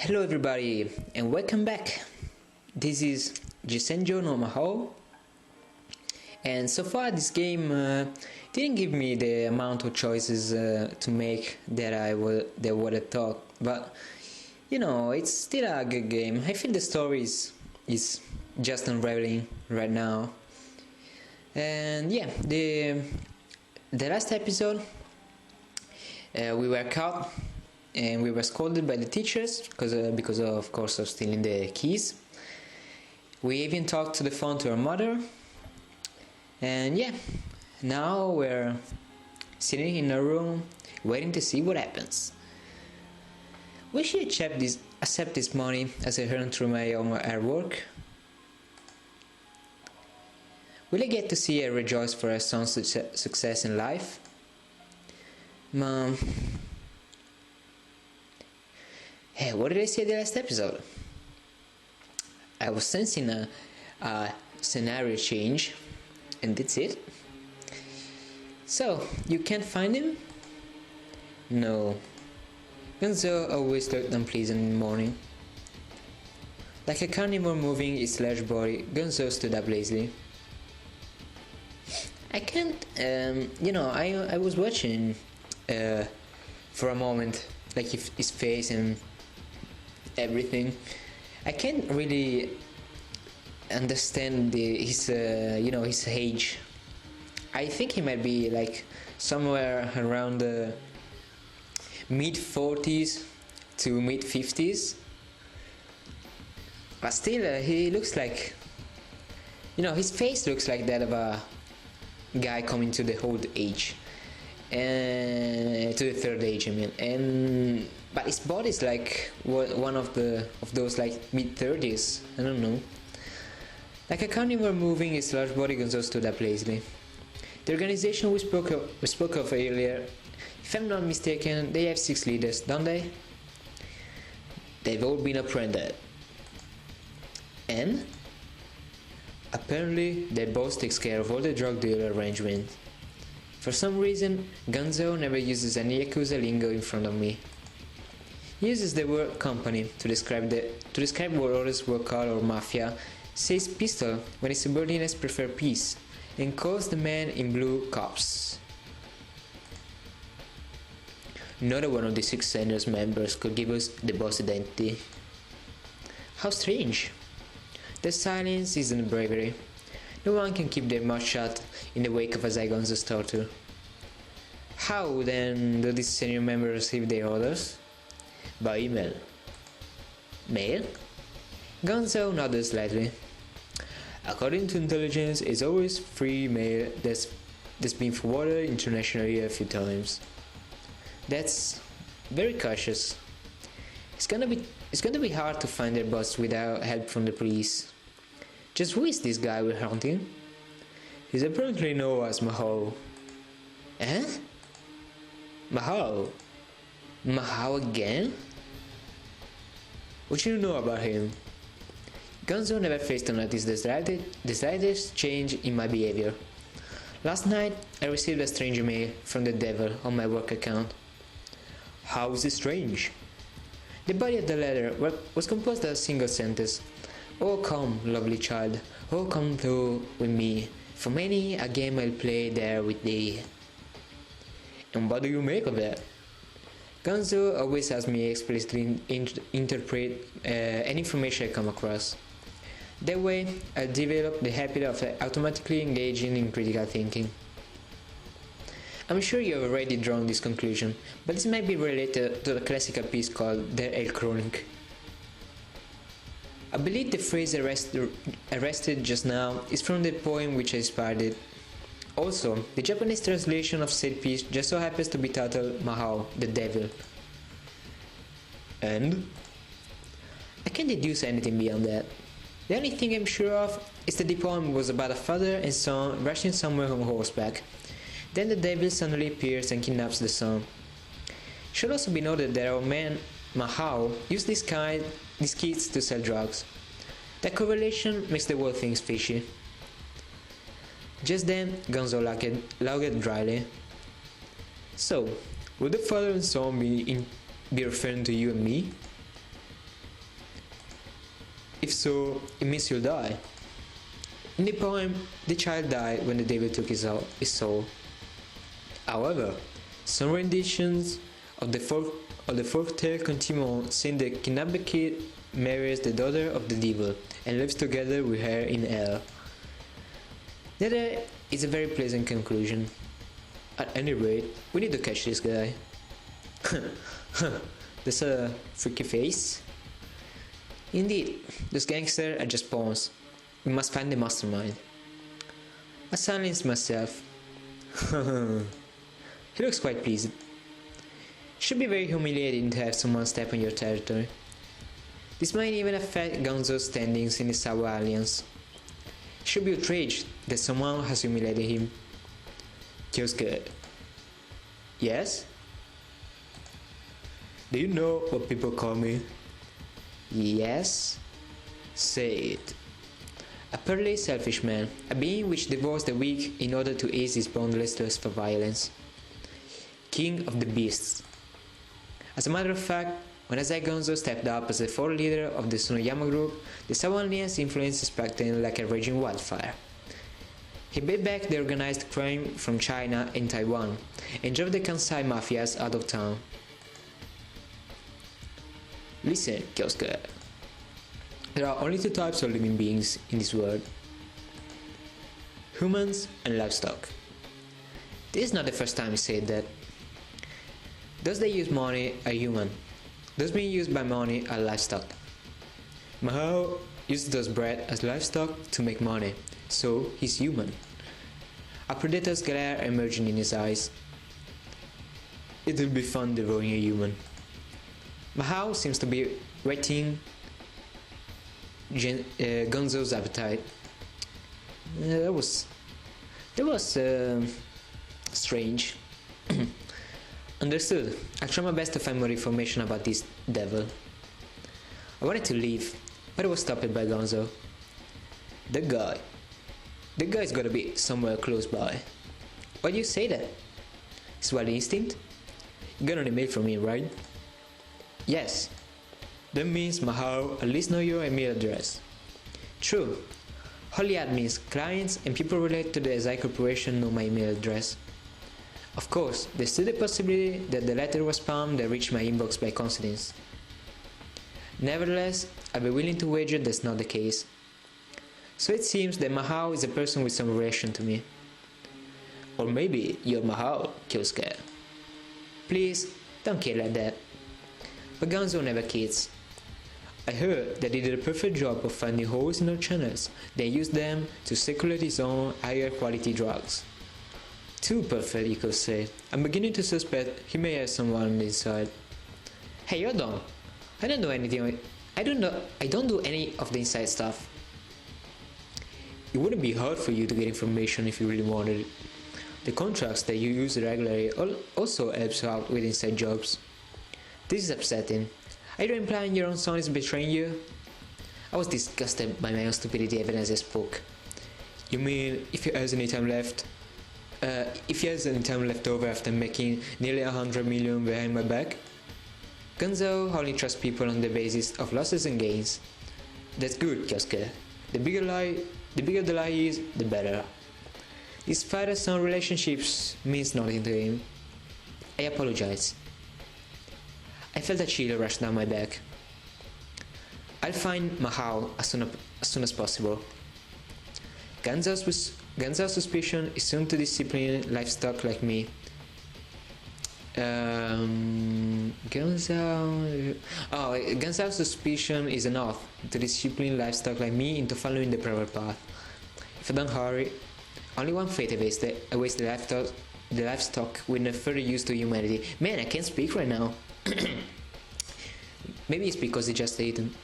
Hello everybody and welcome back. This is G-Senjou no Maou, and so far this game didn't give me the amount of choices to make that I would have thought, but you know, it's still a good game. I think the story is just unraveling right now. And yeah, the last episode we were caught and we were scolded by the teachers because of course of stealing the keys. We even talked to the phone to our mother, and yeah, now we're sitting in a room waiting to see what happens. Will she accept this money as I earn through my own hard work? Will I get to see her rejoice for her son's success in life? Mom. Hey, what did I say the last episode? I was sensing a scenario change, and that's it. So, you can't find him? No. Gonzo always looked unpleasant in the morning. Like a carnivore moving its large body, Gonzo stood up lazily. I can't, I was watching for a moment, like his face and everything. I can't really understand his age. I think he might be like somewhere around the mid 40s to mid 50s, but still he looks like, his face looks like that of a guy coming to the old age, and to the third age, I mean, but his body's like one of those like mid 30s. I don't know. Like a carnivore moving its large body, Gonzo stood up lazily. The organization we spoke of earlier, if I'm not mistaken, they have 6 leaders, don't they? They've all been apprehended, and apparently their boss takes care of all the drug dealer arrangements. For some reason, Gonzo never uses any yakuza lingo in front of me. He uses the word company to describe what others would call or mafia, says pistol when his subordinates prefer peace, and calls the man in blue cops. Not one of the 6 Senators members could give us the boss identity. How strange. Their silence isn't bravery. No one can keep their mouth shut in the wake of Azai Gonzo's torture. How then do these senior members receive their orders? By email. Mail? Gonzo nodded slightly. According to intelligence, it's always free mail that's been forwarded internationally a few times. That's very cautious. It's gonna be hard to find their boss without help from the police. Just who is this guy we're hunting? He's apparently known as Maou. Eh? Maou? Maou again? What should you know about him? Gonzo never failed to notice the slightest change in my behavior. Last night, I received a strange email from the devil on my work account. How is it strange? The body of the letter was composed of a single sentence. Oh come, lovely child, oh come thou with me, for many a game I'll play there with thee. And what do you make of that? Gonzo always has me explicitly interpret any information I come across. That way, I develop the habit of automatically engaging in critical thinking. I'm sure you have already drawn this conclusion, but this might be related to the classical piece called Der Chronik. I believe the phrase arrested just now is from the poem which inspired it. Also, the Japanese translation of said piece just so happens to be titled Maou, the Devil. And? I can't deduce anything beyond that. The only thing I'm sure of is that the poem was about a father and son rushing somewhere on horseback. Then the devil suddenly appears and kidnaps the son. It should also be noted that our man, Maou, used these kids to sell drugs. That correlation makes the whole thing fishy. Just then, Gonzo laughed dryly. So, would the father and son be referring to you and me? If so, it means you'll die. In the poem, the child died when the devil took his soul. However, some renditions of the folk tale continue on, saying the kidnapped kid marries the daughter of the devil and lives together with her in hell. That is a very pleasant conclusion. At any rate, we need to catch this guy. That's a freaky face. Indeed, those gangsters are just pawns. We must find the mastermind. I silenced myself. He looks quite pleased. It should be very humiliating to have someone step on your territory. This might even affect Gonzo's standings in the Sawa Alliance. He should be outraged that someone has humiliated him. Kyosuke. Yes? Do you know what people call me? Yes? Say it. A purely selfish man, a being which devours the weak in order to ease his boundless thirst for violence. King of the beasts. As a matter of fact, when Azai Gonzo stepped up as the fourth leader of the Tsunoyama group, the Sawa Alliance influence spread like a raging wildfire. He beat back the organized crime from China and Taiwan, and drove the Kansai mafias out of town. Listen, Kyosuke. There are only two types of living beings in this world. Humans and livestock. This is not the first time he said that. Those that use money are human. Those being used by money are livestock. Maou uses those bred as livestock to make money, so he's human. A predator's glare emerging in his eyes. It will be fun devouring a human. Maou seems to be whetting Gonzo's appetite. That was strange. Understood. I'll try my best to find more information about this devil. I wanted to leave, but I was stopped by Gonzo. The guy's gotta be somewhere close by. Why do you say that? It's wild instinct? You got an email from me, right? Yes. That means Maou at least know your email address. True. Only admins, clients, and people related to the Azai Corporation know my email address. Of course, there's still the possibility that the letter was spam that reached my inbox by coincidence. Nevertheless, I'd be willing to wager that's not the case. So it seems that Maou is a person with some relation to me. Or maybe you're Maou, Kyosuke. Please, don't kill like that. But Gonzo never kids. I heard that he did a perfect job of finding holes in our channels, then used them to circulate his own higher quality drugs. Too perfect, you could say. I'm beginning to suspect he may have someone on the inside. Hey, hold on. I don't do anything. I don't do any of the inside stuff. It wouldn't be hard for you to get information if you really wanted it. The contracts that you use regularly also helps out with inside jobs. This is upsetting. Are you implying your own son is betraying you? I was disgusted by my own stupidity even as I spoke. You mean if he has any time left? If he has any time left over after making nearly 100 million behind my back? Gonzo only trusts people on the basis of losses and gains. That's good, Kyosuke. The bigger the lie is, the better. His father-son relationships means nothing to him. I apologize. I felt a chill rush down my back. I'll find Maou as soon as possible. Gonzo's suspicion is soon to discipline livestock like me. Gonzo's suspicion is enough to discipline livestock like me into following the proper path. If I don't hurry, only one fate awaits the livestock with no further use to humanity. Man, I can't speak right now. Maybe it's because he just eaten.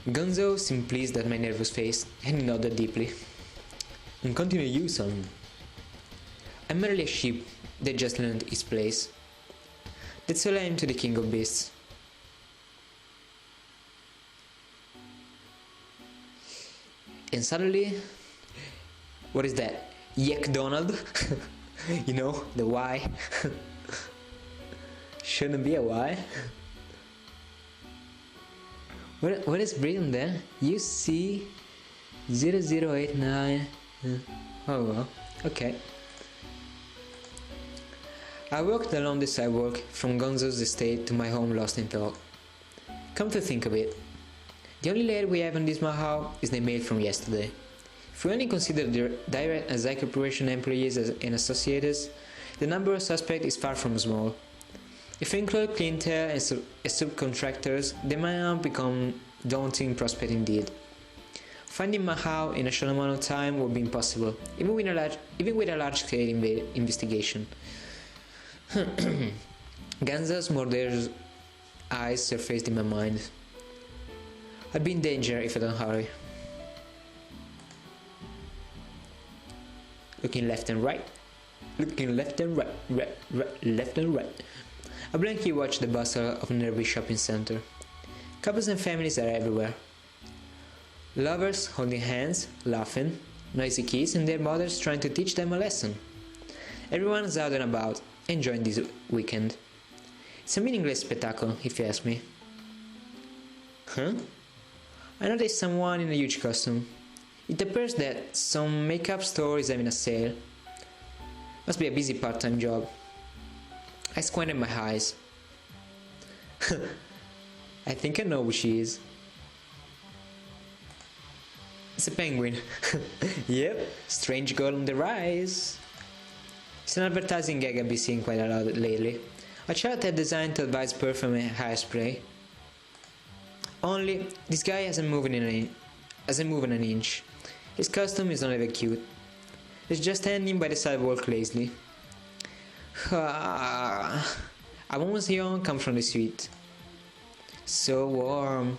Gonzo seemed pleased at my nervous face, and he nodded deeply. And continue you, son. I'm merely a sheep that just learned its place. That's all I am to the king of beasts. And suddenly, what is that? Yak Donald? You know, the Y. Shouldn't be a Y. What is written there? UC 0089. Oh well, okay. I walked along the sidewalk from Gonzo's estate to my home lost in thought. Come to think of it, the only lead we have on this Maou is the mail from yesterday. If we only consider the direct Azai Corporation employees and associates, the number of suspects is far from small. If we include clientele and subcontractors, the might become daunting prospect indeed. Finding Maou in a short amount of time would be impossible, even with a large-scale investigation. Ganza's murderous eyes surfaced in my mind. I'd be in danger if I don't hurry. Looking left and right. Looking left and right, left and right. I blankly watch the bustle of a nearby shopping center. Couples and families are everywhere. Lovers holding hands, laughing, noisy kids and their mothers trying to teach them a lesson. Everyone is out and about, enjoying this weekend. It's a meaningless spectacle, if you ask me. Huh? I noticed someone in a huge costume. It appears that some makeup store is having a sale. Must be a busy part-time job. I squinted my eyes. I think I know who she is. It's a penguin. Yep, strange girl on the rise. It's an advertising gag I've been seeing quite a lot lately. A chart had designed to advise perfume and hairspray. Only, this guy hasn't moved an inch. His costume is not even cute. He's just standing by the sidewalk lazily. A woman's yawn comes from the street. So warm.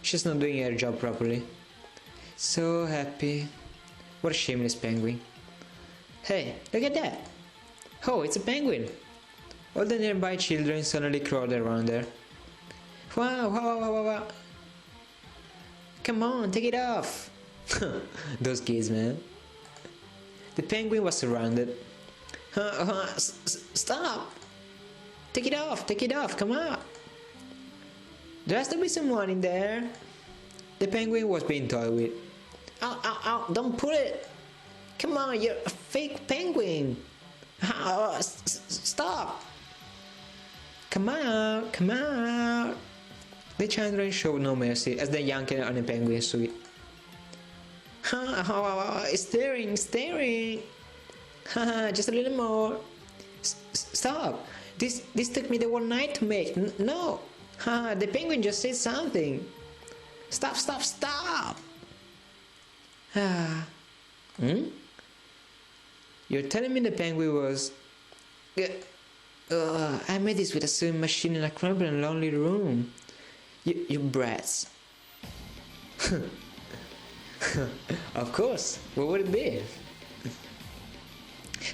She's not doing her job properly. So happy. What a shameless penguin. Hey, look at that! Oh, it's a penguin! All the nearby children suddenly crowd around her. Wow, wow, wow, wow, wow. Come on, take it off! Those kids, man. The penguin was surrounded. Stop! Take it off, come on! There has to be someone in there. The penguin was being toyed with. Ow, ow, ow, don't pull it! Come on, you're a fake penguin! Stop! Come on, come on! The children showed no mercy as they yanked on the penguin's suit. Staring! Just a little more. Stop! This took me the whole night to make. No! The penguin just said something. Stop! You're telling me the penguin was... I made this with a sewing machine in a cramped and lonely room. You brats. Of course, what would it be?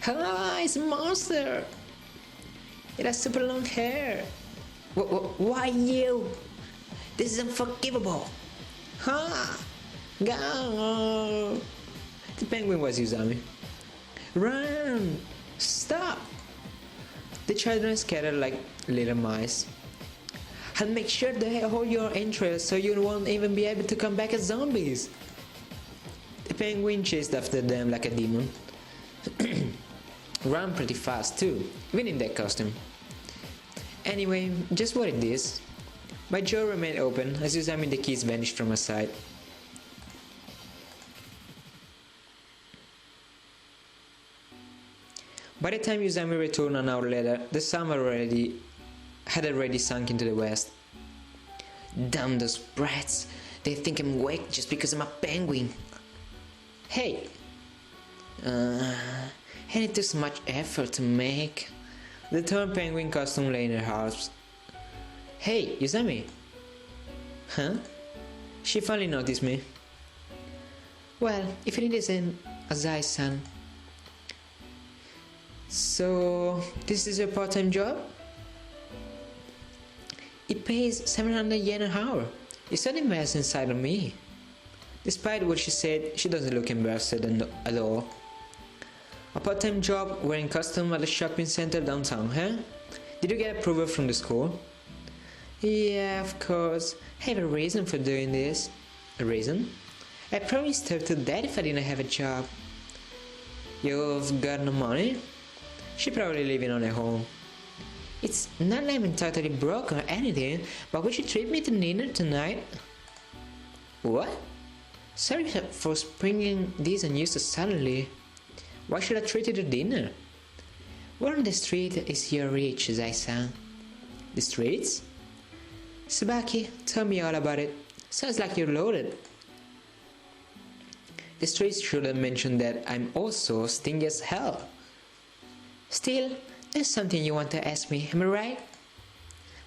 It's a monster! It has super long hair. Why you? This is unforgivable. Go! The penguin was Usami. Run! Stop! The children scattered like little mice. I'll make sure they hold your entrails so you won't even be able to come back as zombies. The penguin chased after them like a demon. Ran pretty fast too, even in that costume. Anyway, just what it is. My jaw remained open as Usami and the kids vanished from my sight. By the time Usami returned an hour later, the sun had already sunk into the west. Damn those brats! They think I'm awake just because I'm a penguin. Hey! And it took so much effort to make. The torn penguin costume lay in her house. Hey, Usami! Huh? She finally noticed me. Well, if it isn't Azai-san. So, this is your part-time job? It pays 700 yen an hour. It's not invested inside of me. Despite what she said, she doesn't look embarrassed at all. A part-time job wearing costume at a shopping center downtown, huh? Did you get approval from the school? Yeah, of course. I have a reason for doing this. A reason? I probably starve to death if I didn't have a job. You've got no money? She's probably living on her own. It's not like I'm totally broke or anything, but would you treat me to dinner tonight? What? Sorry for springing this on you so suddenly. Why should I treat you to dinner? Where on the street is your rich, Azai-san? The streets? Tsubaki, tell me all about it. Sounds like you're loaded. The streets shouldn't mention that I'm also stingy as hell. Still, there's something you want to ask me, am I right?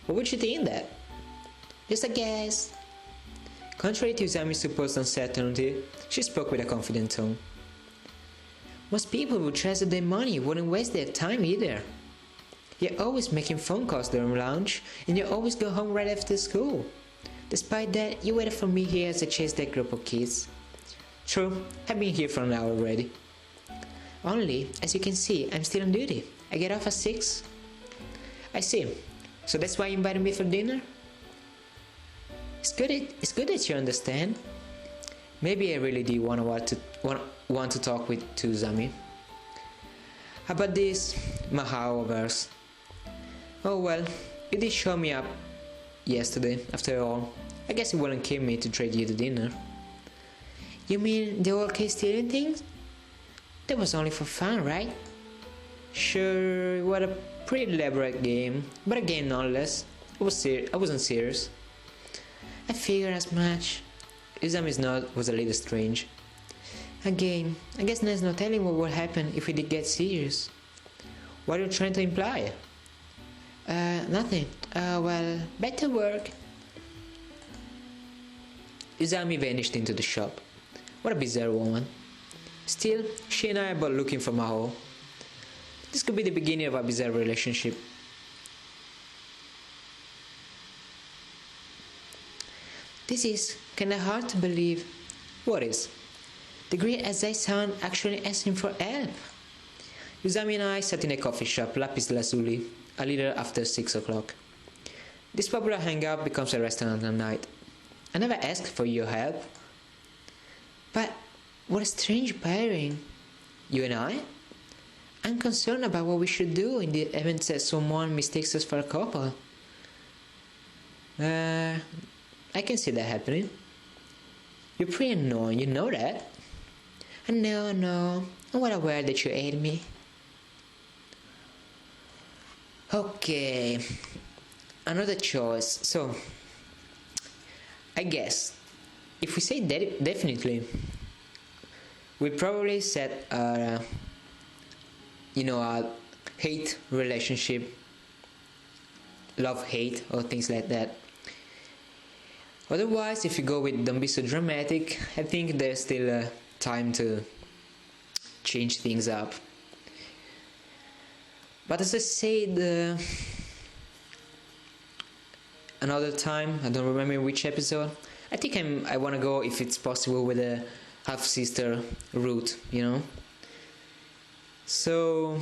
What would you think that? Just a guess. Contrary to Izami's supposed uncertainty, she spoke with a confident tone. Most people who treasure their money wouldn't waste their time either. You're always making phone calls during lunch, and you always go home right after school. Despite that, you waited for me here as I chased that group of kids. True, I've been here for an hour already. Only, as you can see, I'm still on duty. I get off at 6. I see. So that's why you invited me for dinner? It's good that you understand. Maybe I really did want to talk with Izami. How about this Maou of ours? Oh well, you did show me up yesterday, after all. I guess it wouldn't kill me to trade you to dinner. You mean the old case stealing things? That was only for fun, right? Sure, what a pretty elaborate game, but a game nonetheless. I wasn't serious. I figured as much. Izami's nod was a little strange. Again, I guess there's no telling what would happen if we did get serious. What are you trying to imply? Nothing. Well, back to work. Izami vanished into the shop. What a bizarre woman. Still, she and I are both looking for Maou. This could be the beginning of a bizarre relationship. This is kinda hard to believe. What is? The great Azai-san actually asking for help. Izami and I sat in a coffee shop, Lapis Lazuli, a little after 6 o'clock. This popular hangout becomes a restaurant at night. I never asked for your help. But what a strange pairing. You and I? I'm concerned about what we should do in the event that someone mistakes us for a couple. I can see that happening. You're pretty annoying, you know that? No, I'm well aware that you hate me. Okay, another choice. So, I guess, if we say definitely, we probably set a hate relationship, love-hate, or things like that. Otherwise, if you go with don't be so dramatic, I think there's still time to change things up. But as I said another time, I don't remember which episode, I think I want to go, if it's possible, with a half-sister route, So,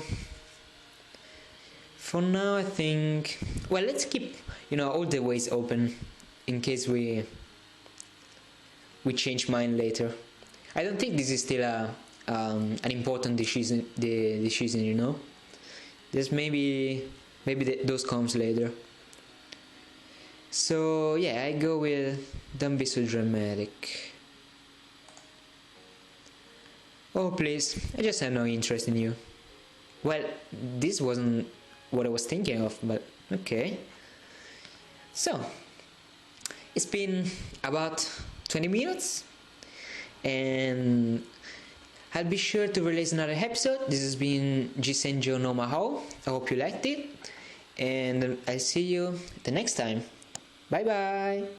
for now I think, well, let's keep, all the ways open in case we change mind later. I don't think this is still an important decision, There's maybe those comes later. So yeah, I go with don't be so dramatic. Oh please, I just have no interest in you. Well, this wasn't what I was thinking of, but okay. So, it's been about 20 minutes, and I'll be sure to release another episode. This has been G-Senjou no Maou. I hope you liked it, and I'll see you the next time. Bye bye!